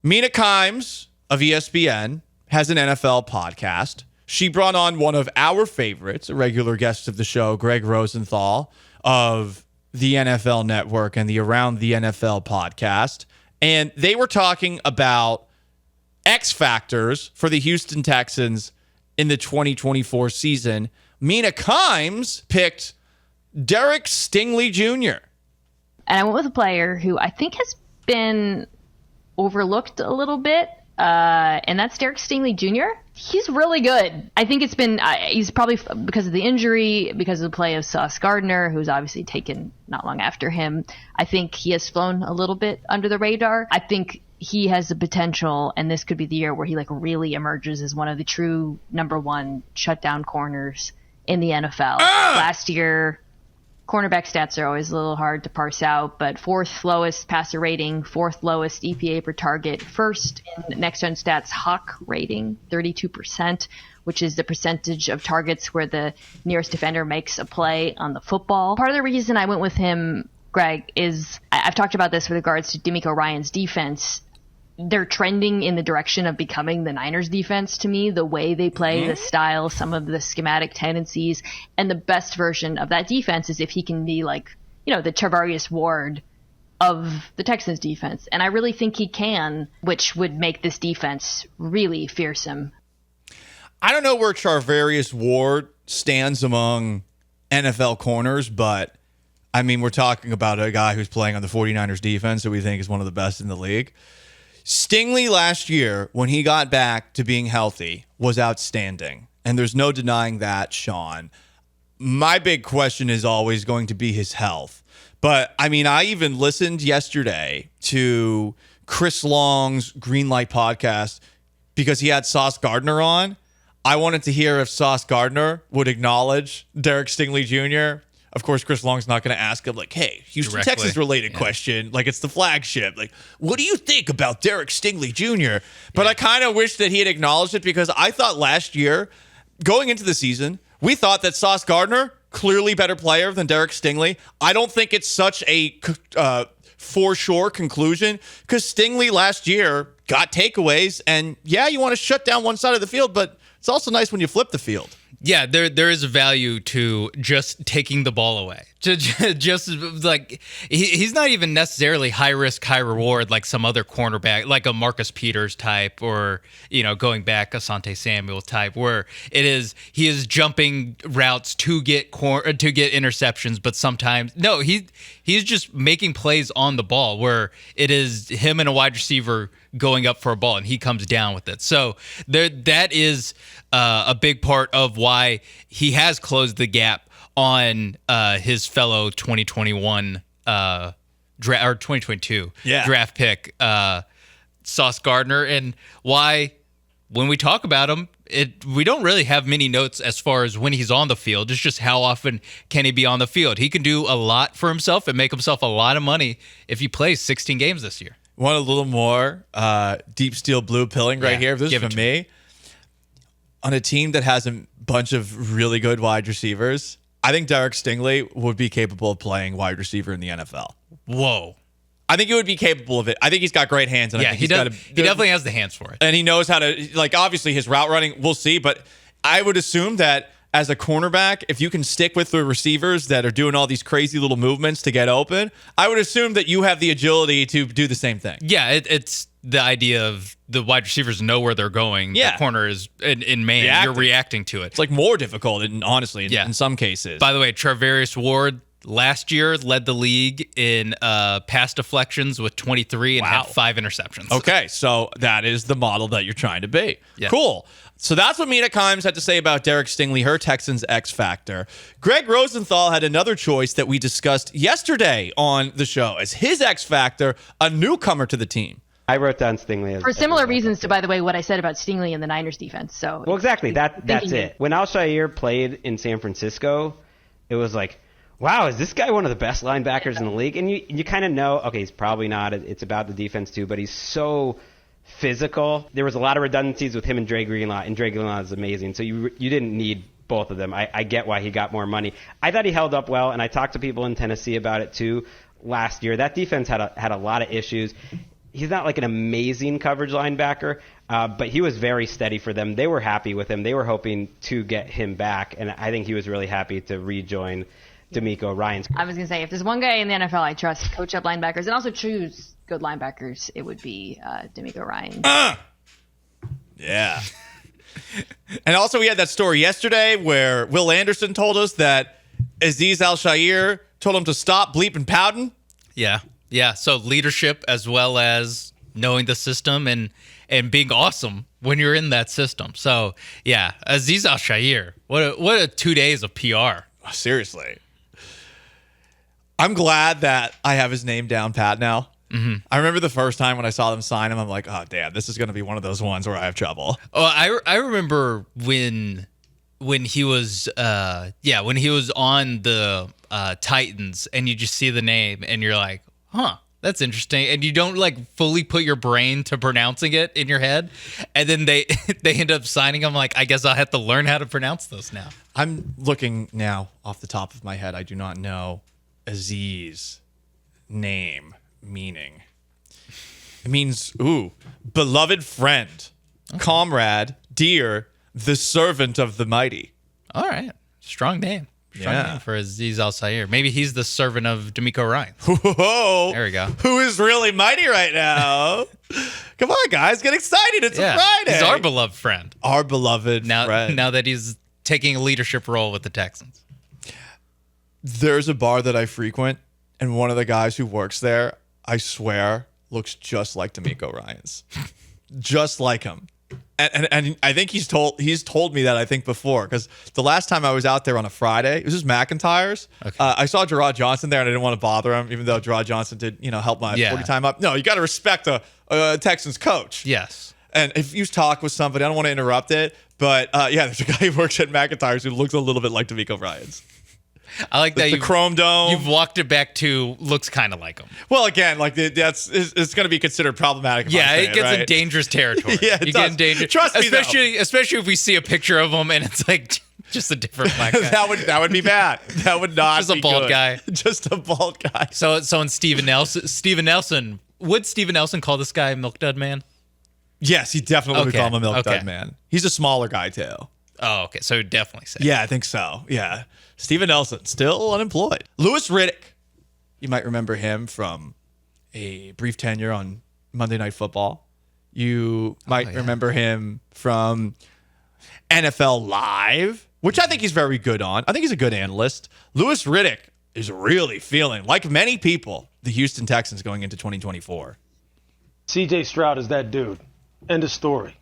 Mina Kimes of ESPN has an NFL podcast. She brought on one of our favorites, a regular guest of the show, Greg Rosenthal of the NFL Network and the Around the NFL podcast. And they were talking about X factors for the Houston Texans in the 2024 season. Mina Kimes picked Derek Stingley Jr. And I went with a player who I think has been overlooked a little bit, and that's Derek Stingley Jr. He's really good. I think it's been, he's probably because of the injury, because of the play of Sauce Gardner, who's obviously taken not long after him. I think he has flown a little bit under the radar. I think he has the potential, and this could be the year where he really emerges as one of the true number one shutdown corners in the NFL. Last year, cornerback stats are always a little hard to parse out, but fourth lowest passer rating, fourth lowest EPA per target, first in Next Gen Stats Hawk rating, 32%, which is the percentage of targets where the nearest defender makes a play on the football. Part of the reason I went with him, Greg, is I've talked about this with regards to D'Amico Ryan's defense. They're trending in the direction of becoming the Niners defense to me, the way they play, the style, some of the schematic tendencies. And the best version of that defense is if he can be the Charvarius Ward of the Texans defense. And I really think he can, which would make this defense really fearsome. I don't know where Charvarius Ward stands among NFL corners, but I mean, we're talking about a guy who's playing on the 49ers defense that we think is one of the best in the league. Stingley last year, when he got back to being healthy, was outstanding. And there's no denying that, Sean. My big question is always going to be his health. But, I mean, I even listened yesterday to Chris Long's Greenlight podcast because he had Sauce Gardner on. I wanted to hear if Sauce Gardner would acknowledge Derek Stingley Jr. Of course, Chris Long's not going to ask him, hey, Houston Texans related question. It's the flagship. What do you think about Derek Stingley Jr.? But I kind of wish that he had acknowledged it because I thought last year, going into the season, we thought that Sauce Gardner, clearly better player than Derek Stingley. I don't think it's such a for sure conclusion because Stingley last year got takeaways. And yeah, you want to shut down one side of the field, but it's also nice when you flip the field. Yeah, there is a value to just taking the ball away. Just he's not even necessarily high risk, high reward like some other cornerback, like a Marcus Peters type, or going back Asante Samuel type, where he is jumping routes to get interceptions, but sometimes no, he's just making plays on the ball where it is him and a wide receiver going up for a ball and he comes down with it. So that is a big part of why he has closed the gap on his fellow 2021 or 2022 draft pick Sauce Gardner, and why when we talk about him, we don't really have many notes as far as when he's on the field. It's just how often can he be on the field. He can do a lot for himself and make himself a lot of money if he plays 16 games this year. Want a little more deep steel blue pilling right here? This is from me. On a team that has a bunch of really good wide receivers, I think Derek Stingley would be capable of playing wide receiver in the NFL. Whoa. I think he would be capable of it. I think he's got great hands. And I think he definitely has the hands for it. And he knows how to, obviously his route running, we'll see. But I would assume that as a cornerback, if you can stick with the receivers that are doing all these crazy little movements to get open, I would assume that you have the agility to do the same thing. Yeah, it's the idea of the wide receivers know where they're going. Yeah. The corner is in man. You're reacting to it. It's more difficult, honestly, in some cases. By the way, Charvarius Ward last year led the league in pass deflections with 23 and had 5 interceptions. Okay, so that is the model that you're trying to be. Yeah. Cool. So that's what Mina Kimes had to say about Derek Stingley, her Texans X Factor. Greg Rosenthal had another choice that we discussed yesterday on the show as his X Factor, a newcomer to the team. I wrote down Stingley for similar reasons to, by the way, what I said about Stingley and the Niners defense. So well, exactly. That's it. When Alshire played in San Francisco, it was wow, is this guy one of the best linebackers in the league? And you kind of know, okay, he's probably not. It's about the defense too, but he's so physical. There was a lot of redundancies with him and Dre Greenlaw, and Dre Greenlaw is amazing. So you didn't need both of them. I get why he got more money. I thought he held up well, and I talked to people in Tennessee about it too last year. That defense had a lot of issues. he's not like an amazing coverage linebacker, but he was very steady for them. They were happy with him. They were hoping to get him back, and I think he was really happy to rejoin D'Amico Ryans. I was going to say, if there's one guy in the NFL I trust coach up linebackers and also choose good linebackers, it would be D'Amico Ryans. Yeah. And also we had that story yesterday where Will Anderson told us that Azeez Al-Shaair told him to stop bleeping pouting. Yeah. Yeah. So leadership as well as knowing the system and being awesome when you're in that system. So yeah, Azeez Al-Shaair, what a 2 days of PR. Seriously. I'm glad that I have his name down pat now. Mm-hmm. I remember the first time when I saw them sign him, I'm like, oh, damn, this is going to be one of those ones where I have trouble. Oh, I remember when he was when he was on the Titans and you just see the name and you're like, huh, that's interesting. And you don't like fully put your brain to pronouncing it in your head. And then they end up signing him. Like, I guess I'll have to learn how to pronounce this now. I'm looking now off the top of my head. I do not know Aziz name meaning. It means, beloved friend, comrade, dear, the servant of the mighty. All right. Strong name. Strong name for Azeez Al-Shaair. Maybe he's the servant of D'Amico Ryans. Whoa. There we go. Who is really mighty right now? Come on, guys. Get excited. It's a Friday. He's our beloved friend. Our beloved friend. Now that he's taking a leadership role with the Texans. There's a bar that I frequent, and one of the guys who works there, I swear, looks just like D'Amico Ryans. Just like him. And I think he's told me that, I think, before, because the last time I was out there on a Friday, it was just McIntyre's. Okay. I saw Gerard Johnson there, and I didn't want to bother him, even though Gerard Johnson did, help my 40 time up. No, you got to respect a Texans coach. Yes. And if you talk with somebody, I don't want to interrupt it, but there's a guy who works at McIntyre's who looks a little bit like D'Amico Ryans. I like that the chrome dome. You've walked it back to looks kind of like him. Well, again, like it's going to be considered problematic. It gets in dangerous territory. You get in danger. Trust me, especially if we see a picture of him and it's like just a different black guy. that would be bad. That would not. Just a bald good. guy. Just a bald guy. So in Steven Nelson, would Steven Nelson call this guy Milk Dud Man? Yes, he definitely would call him a Milk Dud Man. He's a smaller guy too. Oh, okay. So definitely say. Yeah, I think so. Yeah. Steven Nelson, still unemployed. Louis Riddick. You might remember him from a brief tenure on Monday Night Football. You might remember him from NFL Live, which I think he's very good on. I think he's a good analyst. Louis Riddick is really feeling, like many people, the Houston Texans going into 2024. C.J. Stroud is that dude. End of story.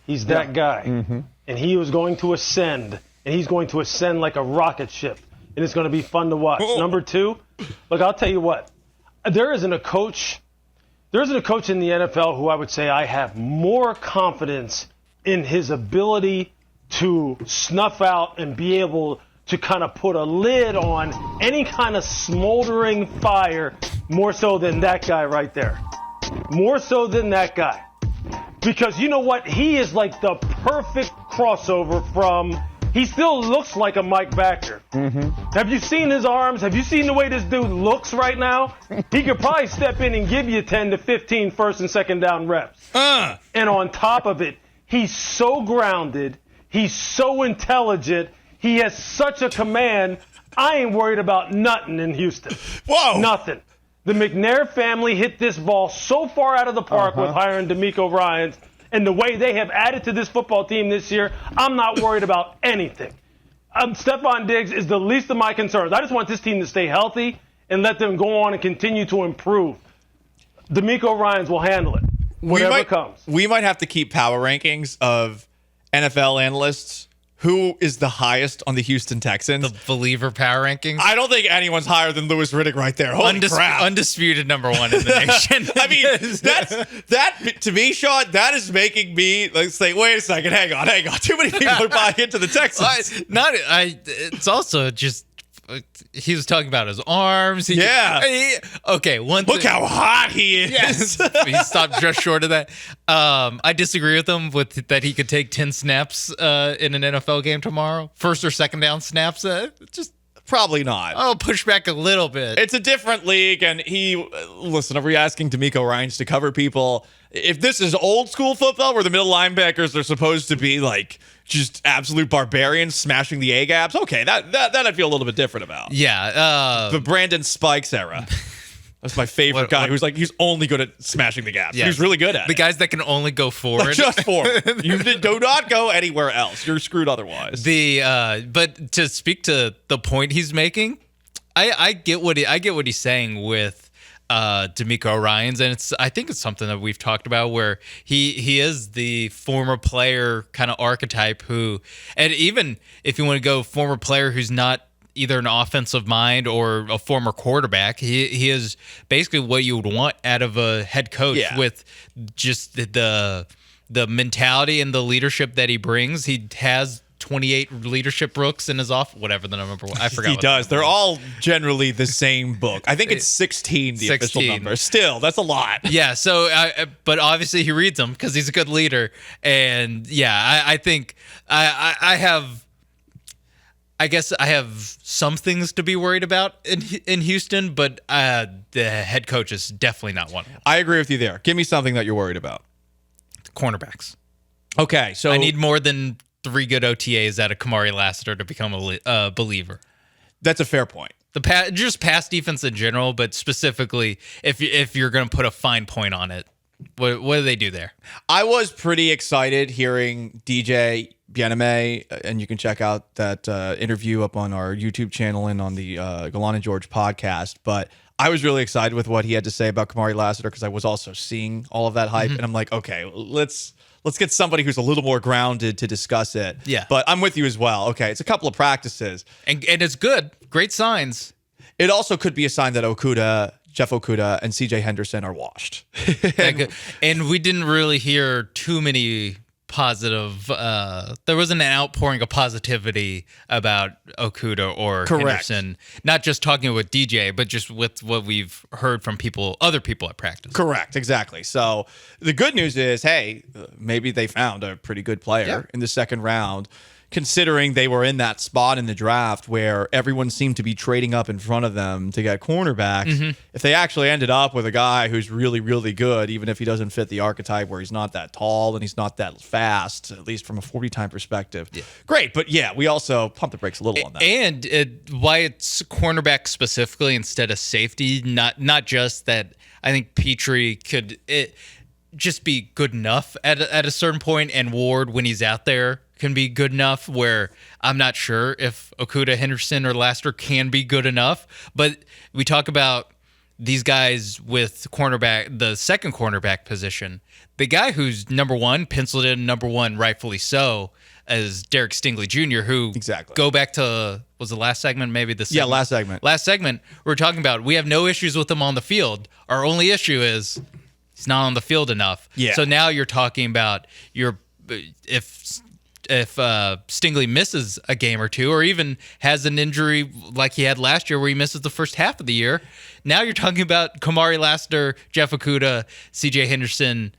He's that guy. Mm-hmm. And he was going to ascend. And he's going to ascend like a rocket ship. And it's going to be fun to watch. Number two, look, I'll tell you what. There isn't a coach in the NFL who I would say I have more confidence in his ability to snuff out and be able to kind of put a lid on any kind of smoldering fire more so than that guy right there. More so than that guy. Because you know what? He is like the perfect crossover from... He still looks like a Mike Backer. Mm-hmm. Have you seen his arms? Have you seen the way this dude looks right now? He could probably step in and give you 10 to 15 first and second down reps. And on top of it, he's so grounded. He's so intelligent. He has such a command. I ain't worried about nothing in Houston. Whoa. Nothing. The McNair family hit this ball so far out of the park with hiring D'Amico Ryans. And the way they have added to this football team this year, I'm not worried about anything. Stephon Diggs is the least of my concerns. I just want this team to stay healthy and let them go on and continue to improve. D'Amico Ryans will handle it, whatever comes. We might have to keep power rankings of NFL analysts. Who is the highest on the Houston Texans? The believer power rankings? I don't think anyone's higher than Louis Riddick right there. Holy crap. Undisputed number one in the nation. I mean, that to me, Sean, that is making me like say, wait a second, hang on. Too many people are buying into the Texans. It's also just he was talking about his arms. Look how hot he is. Yes. He stopped just short of that. I disagree with him with that he could take 10 snaps in an NFL game tomorrow. First or second down snaps. Probably not. I'll push back a little bit. It's a different league, and listen, are we asking D'Amico Ryans to cover people? If this is old school football where the middle linebackers are supposed to be like just absolute barbarians smashing the A-gaps, okay, that I'd feel a little bit different about. Yeah. The Brandon Spikes era. That's my favorite guy who's like, he's only good at smashing the gaps. Yeah. He's really good at the it. guys that can only go forward. Just forward. You do not go anywhere else. You're screwed otherwise. But to speak to the point he's making, I get what he's saying with D'Amico Ryans, and I think it's something that we've talked about where he is the former player kind of archetype who, and even if you want to go former player who's not either an offensive mind or a former quarterback, he is basically what you would want out of a head coach with just the mentality and the leadership that he brings. He has 28 leadership books in his whatever the number. I forgot. He does. They're all generally the same book. I think it's 16, the official number. Still, that's a lot. Yeah. So, but obviously he reads them because he's a good leader. And yeah, I think I guess I have some things to be worried about in Houston, but the head coach is definitely not one of them. I agree with you there. Give me something that you're worried about. The cornerbacks. Okay, so I need more than 3 good OTAs out of Kamari Lassiter to become a believer. That's a fair point. Just pass defense in general, but specifically if you're going to put a fine point on it, what do they do there? I was pretty excited hearing DJ Bieneme, and you can check out that interview up on our YouTube channel and on the Galan and George podcast. But I was really excited with what he had to say about Kamari Lassiter because I was also seeing all of that hype, and I'm like, okay, let's get somebody who's a little more grounded to discuss it. Yeah. But I'm with you as well. Okay, it's a couple of practices. And it's good. Great signs. It also could be a sign that Jeff Okudah, and CJ Henderson are washed. And we didn't really hear too many positive. There wasn't an outpouring of positivity about Okudah or Henderson. Not just talking with DJ, but just with what we've heard from other people at practice. Correct, exactly. So the good news is, hey, maybe they found a pretty good player in the second round, considering they were in that spot in the draft where everyone seemed to be trading up in front of them to get cornerbacks. Mm-hmm. If they actually ended up with a guy who's really, really good, even if he doesn't fit the archetype where he's not that tall and he's not that fast, at least from a 40-time perspective, great. But yeah, we also pump the brakes a little on that. And why it's cornerback specifically instead of safety, not just that I think Petrie could just be good enough at a certain point, and Ward, when he's out there, can be good enough where I'm not sure if Okudah, Henderson, or Lassiter can be good enough. But we talk about these guys with the second cornerback position. The guy who's number one, penciled in number one, rightfully so, as Derek Stingley Jr., who go back to, was the last segment, maybe the segment? Yeah, last segment. Last segment, we're talking about we have no issues with him on the field. Our only issue is he's not on the field enough. Yeah. So now you're talking about if Stingley misses a game or two, or even has an injury like he had last year where he misses the first half of the year, now you're talking about Kamari Lassiter, Jeff Okudah, CJ Henderson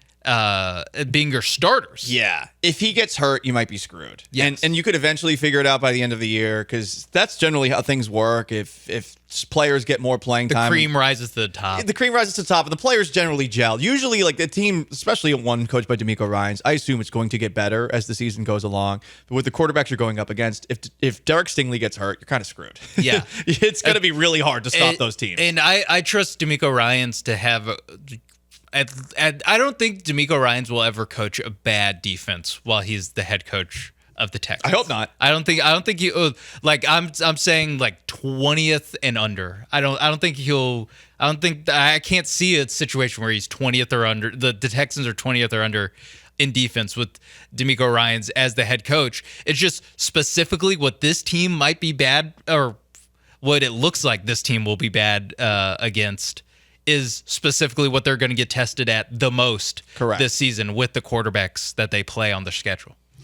being your starters. Yeah. If he gets hurt, you might be screwed. Yes. And you could eventually figure it out by the end of the year because that's generally how things work. If players get more playing time. The cream rises to the top. The cream rises to the top, and the players generally gel. Usually, like the team, especially one coached by D'Amico Ryans, I assume it's going to get better as the season goes along. But with the quarterbacks you're going up against, if Derek Stingley gets hurt, you're kind of screwed. Yeah. It's going to be really hard to stop those teams. And I trust D'Amico Ryans to have I don't think D'Amico Ryans will ever coach a bad defense while he's the head coach of the Texans. I hope not. I don't think he like I'm saying like 20th and under. I can't see a situation where he's 20th or under. The Texans are 20th or under in defense with D'Amico Ryans as the head coach. It's just specifically what this team might be bad, or what it looks like this team will be bad against, is specifically what they're going to get tested at the most this season with the quarterbacks that they play on their schedule.